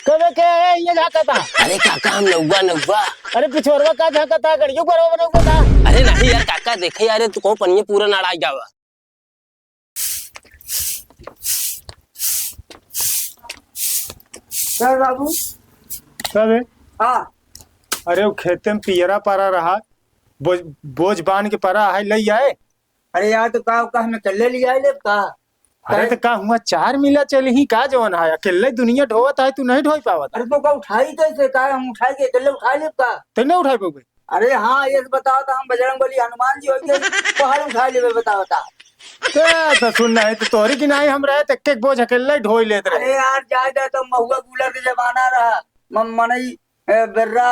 कबे के ये झाकता। अरे काका हम नौवा नौवा। अरे पिछोरवा का झाकता गड़ियों पर बनौगा था। अरे नहीं यार काका देखे यार तू को पनिये पूरा नाड़ाई जावा। सर बाबू कबे हाँ। अरे वो खेते में पियरा पारा रहा बोझ बांध के पारा है लई आए। अरे यार तो का हमें कल्ले लिया है का। अरे तो का हुआ 4 मिला चल ही का जवन है अकेले दुनिया ढोवत है तू नहीं ढोई पावत। अरे तो का उठाई कैसे का हम उठाई के कल्ले उठा ले का। तो नहीं उठाई पाओगे। अरे हाँ ये बताओ तो हम बजरंगबली हनुमान जी होते पहाड़ उठा ले बताओ ता। तो सुन है तो तोहरी की नहीं हम रहे तक एक बोझ अकेले ढोई लेते रहे। अरे यार जाए तो महुआ कूलर के जमाना रहा मनई बिर्रा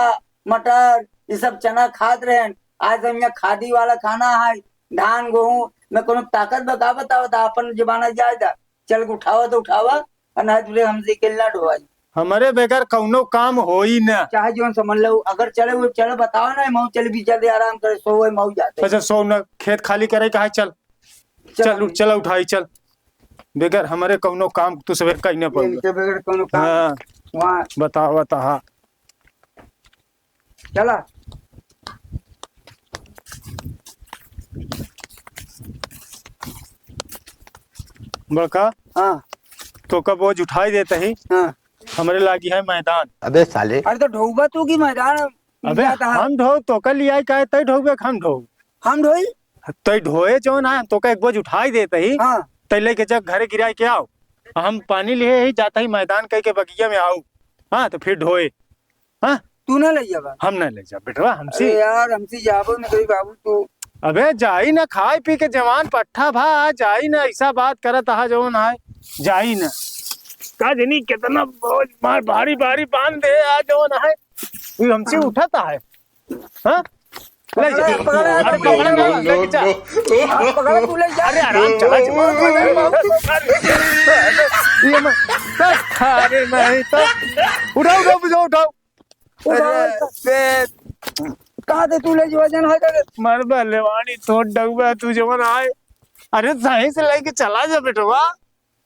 मटर ये सब चना खात रहे। आज हम यहाँ खादी वाला खाना है धान गेहूं में कोनो ताकत बता बताओ था अपन जमाना जाए था चल के उठावा तो उठावा और ना तुझे हमसे किल्ला ढोवाई। हमारे बेकार कौनो काम हो ही ना। चाहे जो समझ लो अगर चले वो चलो बताओ ना मऊ चल भी जल्दी आराम करे सो मऊ जाते। अच्छा सो न खेत खाली करे कहा चल चल चल उठाई चल बेगर हमारे कौनो काम तू सब कहीं ना कोनो हाँ वहाँ बताओ बता चला। बड़का हाँ तो का बोझ उठाई देते ही हाँ। हमारे लागी है मैदान। अबे साले अरे तो ढोबा तू की मैदान अबे हम ढो तो का लिया का तय ढोबे हम ढो हम ढोई तय ढोए जो ना तो का एक बोझ उठाई देते ही हाँ। तय लेके जब घरे गिराए के आओ हम पानी लिए ही जाता ही मैदान कह के बगिया में आओ। हाँ तो फिर ढोए। हाँ तू ना ले जावा। हम ना ले जा बेटवा हमसे यार हमसे जाबो न करी बाबू तू। अबे जाई ना खाए पी के जवान पट्ठा भा जाई ना ऐसा बात करत हा जो ना जाई ना का जनी कितना बोझ मार भारी भारी बांध दे आ जो ना है तू हमसे उठाता है। हाँ ले जा अरे पकड़ ले जा पकड़ तू ले जा। अरे आराम चला ये मत अरे नहीं तो उठाओ उठाओ उठाओ अरे कहाँ से तू ले जा वजन है कर मर बल्लेवानी तो डगवा तू जवन आए। अरे सही से लेके चला जा बेटवा।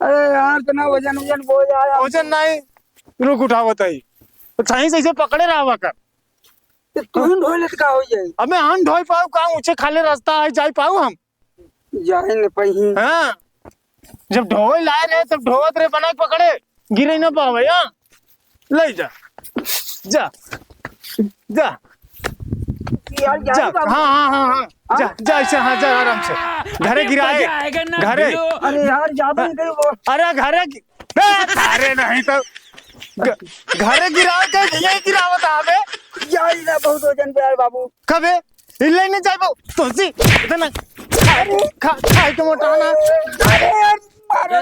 अरे यार तना वजन वजन बोझ आया वजन नहीं रुक उठावत है तो सही से पकड़े रहा कर। तू ही ढोई ले का हो जाए। अबे हम ढोई पाऊ का ऊंचे खाले रास्ता है जाई पाऊ हम जाए न पही। हाँ जब ढोई लाए रहे तब ढोवत रहे बना पकड़े गिरे ना पावे। यहाँ ले जा जा जा यार जा हाँ जा जा ऐसे हाँ जा आराम से घरे गिराए घरे। अरे यार ज्यादा नहीं वो अरे घरे अरे नहीं तो घरे गिराओ के ये गिरावत आवे यार ना बहुत वजन पे यार बाबू कबे हिलने नहीं जाए तो सी इतना खाए तो मोटा ना। अरे यार मारो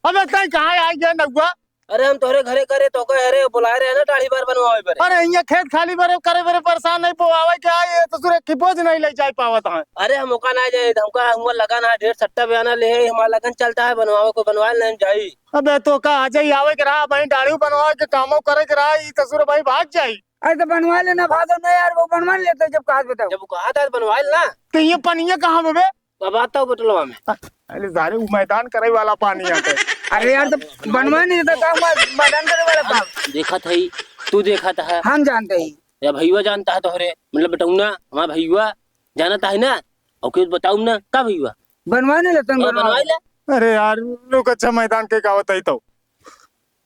अबे तय कहाँ आ गया नगुआ। अरे हम तोरे घरे करे तो अरे बुलाए रहे ना दाढ़ी बार बनवावे पर। अरे यहाँ खेत खाली बरे करे बरे परेशान नहीं पोवावे क्या ये तो सुरे की बोझ नहीं ले जाए पावत है। अरे हम ओका ना जाए हमका हुआ लगा ना ढेर सट्टा बयाना ले हमारा लगन चलता है बनवावे को बनवा नहीं जाई। अबे तो का आ जाई आवे के रहा भाई दाढ़ी बनवा के कामों करे के रहा ये तसुर भाई भाग जाई। अरे तो बनवा लेना भादो ना यार वो बनवा लेते जब कहा बताओ जब कहा था बनवाए ना तो ये पनिया कहाँ बे अब आता हूँ बटलवा में। अरे सारे मैदान करे वाला पानी आता है। अरे यार तो बनवा नहीं देता मैदान करे वाला काम देखा था ही तू देखा था हम जानते ही या भैया जानता है तोहरे मतलब बताऊ ना हमारा भैया जानता है ना और कुछ बताऊ ना का भैया बनवा नहीं लेते बनवाए ला। अरे यार लोग अच्छा मैदान के कावत है तो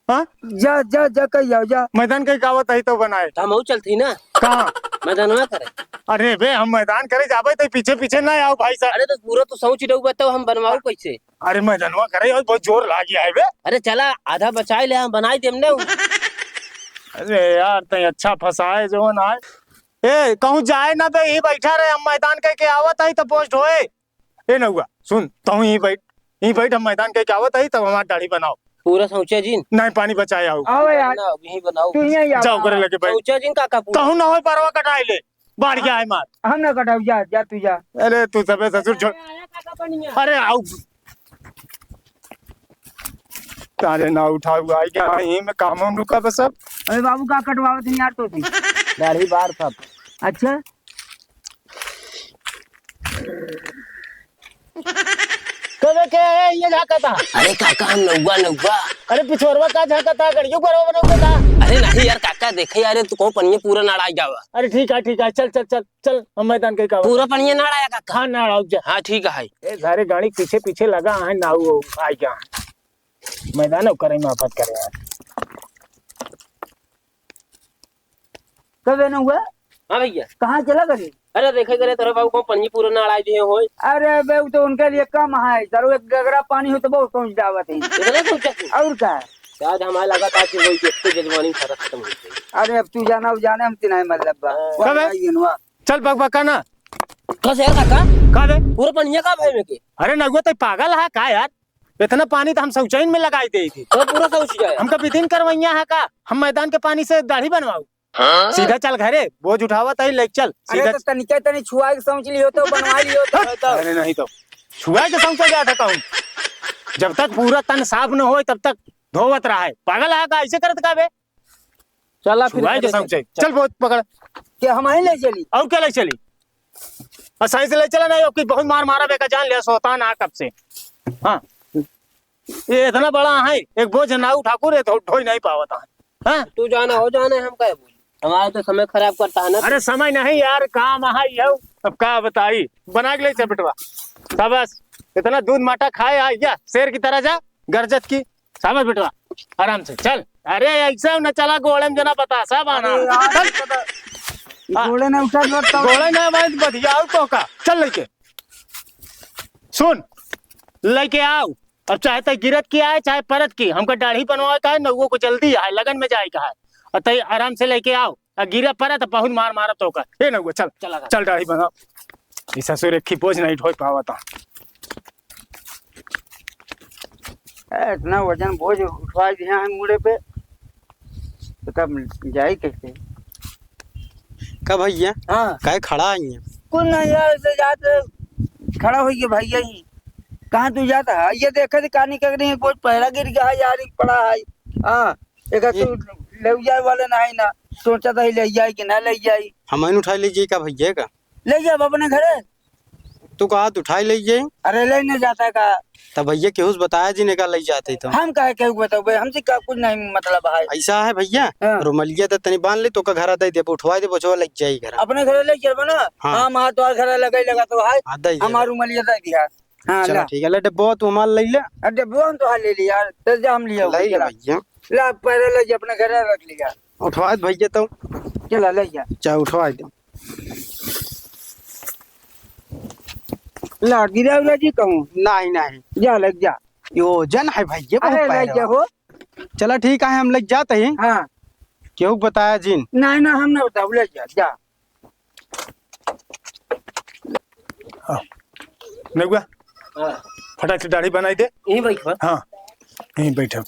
हाँ जा जा जा कहीं जाओ जा मैदान के कावत है तो बनाए हम और चलती ना कहाँ मैदान करे। अरे बे हम मैदान करे जाबे तो पीछे पीछे ना आओ भाई साहब। अरे तो पूरा तो सोच रहे बताओ हम बनवाओ कैसे। अरे मैदानवा करे और बहुत जोर लागी है बे। अरे चला आधा बचाए ले हम बनाई देम ना। अरे यार तय अच्छा फसाए जो ना ए कहूँ जाए ना बे यही बैठा रहे हम मैदान के आवत है तो पोस्ट होए ए न हुआ सुन तू यही बैठ हम मैदान के आवत है तब हमारा दाढ़ी बनाओ पूरा सोचा जिन नहीं पानी बचाए आओ आओ यार यही बनाओ तू यहीं आओ जाओ करे लगे भाई सोचा जिन काका पूरा कहूँ ना हो परवा कटाई ले बाढ़ गया है मार। हम ना कटाओ जा जा तू जा। अरे तू सबे ससुर छोड़ अरे आओ तारे ना उठाऊ आई क्या यही में काम हम रुका बस अब। अरे बाबू का कटवावत नहीं यार तो थी दाढ़ी बार सब अच्छा कबे के ये झाकता? अरे काका हम नौवा नौवा। अरे पिछोरवा का झाकता? गड़ियों पर बनोगे का? अरे नहीं यार काका देखे यार तू को पनिया पूरा नाड़ा जावा। अरे ठीक है चल चल चल चल हम मैदान के का पूरा पनिया नाड़ा आया काका। हाँ ना जा। हाँ ठीक है। ए सारे गाड़ी पीछे पीछे लगा है नाऊ आई क्या मैदान करे माफत करे यार। कब न हुआ? हाँ भैया कहाँ चला गए? अरे देखे करे तेरे बाबू को पनिया पूरा नाड़ा जे हो। अरे बे वो तो उनके लिए कम है, जरूर एक गगरा पानी हो तो बहुत पहुंच जावत है। इतना सोचा और क्या? शायद हमारा लगा था कि वही देखते जजमानी सारा खत्म हो गई। अरे अब तू जाना जाने हम तीन मतलब कब है? चल बकबका ना कैसे यार काका का दे पूरा पनिया का भाई में के? अरे नगुआ तो पागल है का यार? इतना पानी तो हम शौचाइन में लगाई दी थी। तो पूरा सोच जाए हमका विधिन करवैया है का? हम मैदान के पानी से दाढ़ी बनवाऊ। सीधा चल घरे बोझ उठावा तही ले चल अरे सीधा। तो तनिके तनी छुआ के समझ लियो तो बनवा लियो तो। अरे नहीं तो छुआ के समझ जाता हूँ। जब तक पूरा तन साफ न हो तब तक धोवत रहा है। पागल है का? ऐसे करत का बे? चला छुआ के समझ चल बहुत पकड़ कि हमारे ले चली। और क्या ले चली? और सही से ले चला नहीं आपकी बहुत मार मारा बेका जान लिया सोता ना कब से। हाँ ये इतना बड़ा है एक बोझ नाऊ ठाकुर है ढो नहीं पावता है। हाँ तू जाना हो जाना हम क्या बोल हमारा तो समय खराब करता है ना। अरे समय नहीं यार काम है यो। अब क्या बताई बना के ले चल बेटवा शाबाश। इतना दूध माटा खाए आ गया शेर की तरह जा गरजत की। शाबाश बेटवा आराम से चल। अरे ऐसा न चला गोले में जना बता सब आना घोड़े ने उठा गोले ना मैं बढ़िया तो का चल लेके सुन लेके आओ। अब चाहे तो गिरत की आए चाहे परत की हमका दाढ़ी बनवाए का है नौवो को जल्दी है लगन में जाए का है और तई आराम से लेके आओ। और गिरा परत बहुत मार मारत तो का ए नौवो चल चल दाढ़ी बनाओ। ऐसा ससुर एक बोझ नहीं ढोई पावता। इतना वजन बोझ उठवा दिया है मुड़े पे तो कब जाए कैसे? कब भैया हाँ काय खड़ा आई है? कुछ नहीं यार ऐसे जाते खड़ा हो गया भैया ही। कहाँ तू जाता है? ये देखा थी कहानी कर रही है बोझ पहला गिर गया है यार एक पड़ा है। हाँ एक तू ले जाए वाले नहीं ना सोचा था ले जाए कि ना ले जाए। हमें उठाई लीजिए का भैया का? ले जा अपने घरे। तू कहा उठाई लीजिए अरे ले नहीं जाता का? तब भैया केहू बताया जी ने का ले जाते तो हम कहे के बताओ भाई हमसे का कुछ नहीं मतलब है। ऐसा है भैया हाँ। रुमलिया तो तनी बांध ले तो का घर दे दे उठवा दे बचवा लग जाई घर अपने घरे ले चल बना। हाँ। हाँ माँ तो घर लगा तो है आधा ही हमारू मलिया दे दिया। हाँ चलो ला ठीक है ले डब्बा तू हमार ले ले अरे बोन तो हाल ले लिया यार दस जा हम लिया ले ले भैया ला पहले ले जा अपने घरे रख लिया। उठवा दे भैया तो चला ले जा चाहे उठवा दे ला गिरा उला जी कहूँ नहीं नहीं जा लग जा। यो जन है भैया अरे ले जा हो। चला ठीक है हम लग जाते हैं। हाँ केहू बताया जिन नहीं ना हम ना बताओ ले जा जा। नगुआ हाँ फटाक से दाढ़ी बनाई दे। यही बैठ हाँ यहीं बैठो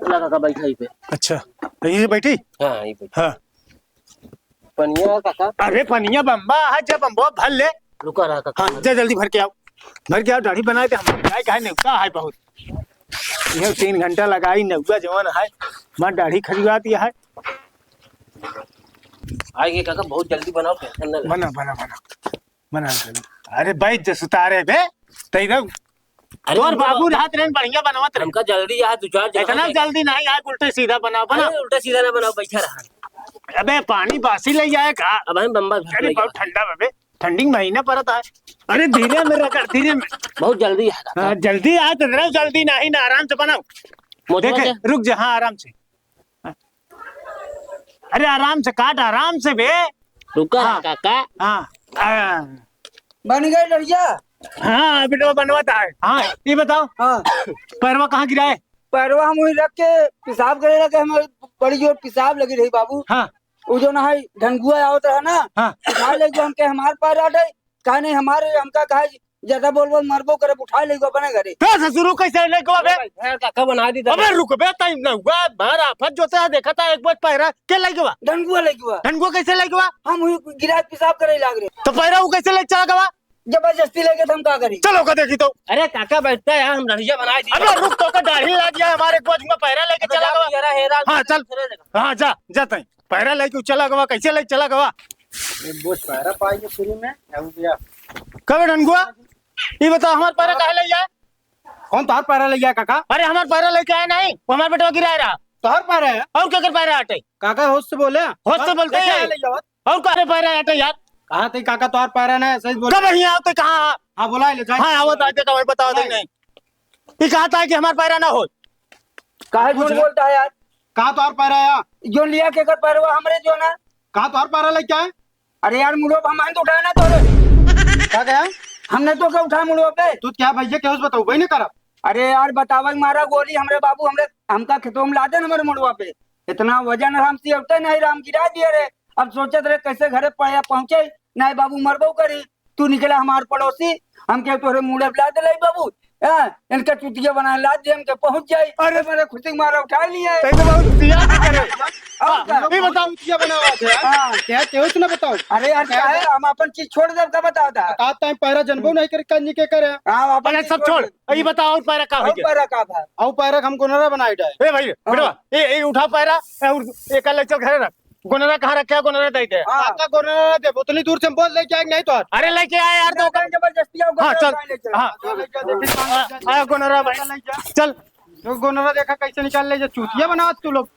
लगा का बैठा ही पे। अच्छा यहीं से बैठी। हाँ यही बैठ हाँ पनिया काका अरे पनिया बम्बा है जब बम्बा भर ले। रुका रहा काका। हाँ जा जल्दी भर के आओ दाढ़ी बनाए थे हम क्या कहे नेवता है बहुत। यह 3 घंटा लगाई नेवता जवान है माँ दाढ़ी खरीदा दिया है। आगे काका बहुत जल्दी बनाओ टेंशन ना ले। बना बना बना बना जल्दी। अरे भाई जस उतारे बे तई अरे और हमका- बाबू रात रेन बढ़िया बनावत रहे। हमका जल्दी यहाँ दो चार जगह इतना जल्दी नहीं आए उल्टे सीधा बनाओ बना। अरे उल्टा सीधा ना बनाओ बैठा रहा। अबे पानी बासी ले जाए का? अब हम बम्बा अरे बहुत ठंडा बे ठंडी महीना पड़ता है। अरे धीरे में रख धीरे में। बहुत जल्दी है काका। हाँ, जल्दी आ तो जरा जल्दी नहीं ना आराम से बनाओ। मोटवा देखे से- रुक जा हाँ आराम से। अरे आराम से काट आराम से बे। रुका हाँ। काका। हाँ बन गए लड़िया। हाँ बेटा बनवाता है। हाँ ये बताओ हाँ पैरवा कहाँ गिरा है? पैरवा हम वही रख के पेशाब करे लगे हमें बड़ी जोर पेशाब लगी रही बाबू। हाँ वो जो ना है ढंगुआ आवत रहा ना हाँ उठा ले जो हमके हमार पैर आटे कहा नहीं हमारे हमका कहा ज्यादा बोल मरबो करे उठा ले अपने घरे। तो ससुर कैसे ले गो बे? हाँ, काका बना दी अबे रुक बे टाइम ना हुआ बाहर आफत जोता है देखा था एक बार पैरा के ले गवा ढंगुआ ले गया धनगो कैसे ले गवा? हम हुई गिरा पेशाब करे लाग रहे तो पैरा वो कैसे ले चला गवा? जबरदस्ती लेके हम का करी। चलो का देखी तो। अरे काका बैठता है हम लड़िया बना दी। अबे रुक तो का दाढ़ी ला दिया हमारे को में पैरा लेके चला गवा। हेरा हाँ चल हाँ जा तई पैरा लेके चला गवा कैसे ले चला गवा? बोझ पैरा पाएंगे फ्री में कबे डनगुआ ये बताओ हमार पैरा काहे ले जाए? कौन तोहर पैरा ले गया काका? अरे हमार पैरा लेके आए नहीं, वो हमार बेटा गिराए रहा। तोहर पैरा है और क्या कर पैरा हटे? काका, होश से बोले। होश से बोलते हैं। ले जाओ। और क्या पैरा हटे यार? कहा थे काका तोहर पैरा ना सही बोले। कब यहाँ आते कहाँ? हाँ बोला ले जाए। हाँ आवत आते तो बताओ दे नहीं। ये कहा था कि हमार पैरा ना हो। काहे झूठ बोलता है यार? कहा तोहर पैरा है? जो लिया के कर पैरवा हमरे जो ना। कहा तोहर पैरा ले क्या है? अरे यार मुड़ो हमने तो उठाया ना तोरे। क्या गया? हमने तो क्या उठाया मुड़ो पे? तू क्या भैया क्या बताऊ भाई नहीं करा? अरे यार बतावा मारा गोली हमरे बाबू हमरे हमका खेतों में लादे न हमारे मुड़वा पे। इतना वजन राम सी उठते नहीं, राम गिरा दिए रे। अब सोचत रहे कैसे घरे पड़े पहुंचे नहीं बाबू मरबो करी। तू निकला हमार पड़ोसी, हम के तोरे मुड़े ला दे बाबू। इनका चुतिया बना ला दे, हमके पहुंच जाई। अरे मेरे खुशी मारा उठा लिए। तै तो बहुत सिया भी करे। और क्या? ये बताओ क्या बना हुआ थे यार? हाँ। क्या तेज ना बताओ। अरे यार क्या है, हम अपन चीज छोड़ दे का बताओ था। बता टाइम पैरा जनबो नहीं कर कंजी के करे। हाँ अपन अरे चीज सब छोड़, ये बताओ और पैरा कहाँ और हो गया? पैरा का था। औ पैरा हमको नरा बनाई डाय। ए भाई बेटा ये उठा पैरा और एक ले चल घर रख। गोनरा कहाँ रखा है? गोनरा दे दे। हाँ। काका को नरा दे, उतनी दूर से हम बोल ले जाएंगे नहीं तो। अरे लेके आए यार तो। जबरदस्ती आओ, हाँ चल, ले चलो। हाँ आया गोनरा भाई चल। तो गोनरा देखा कैसे निकाल ले जा, चूतिया बना तू लोग।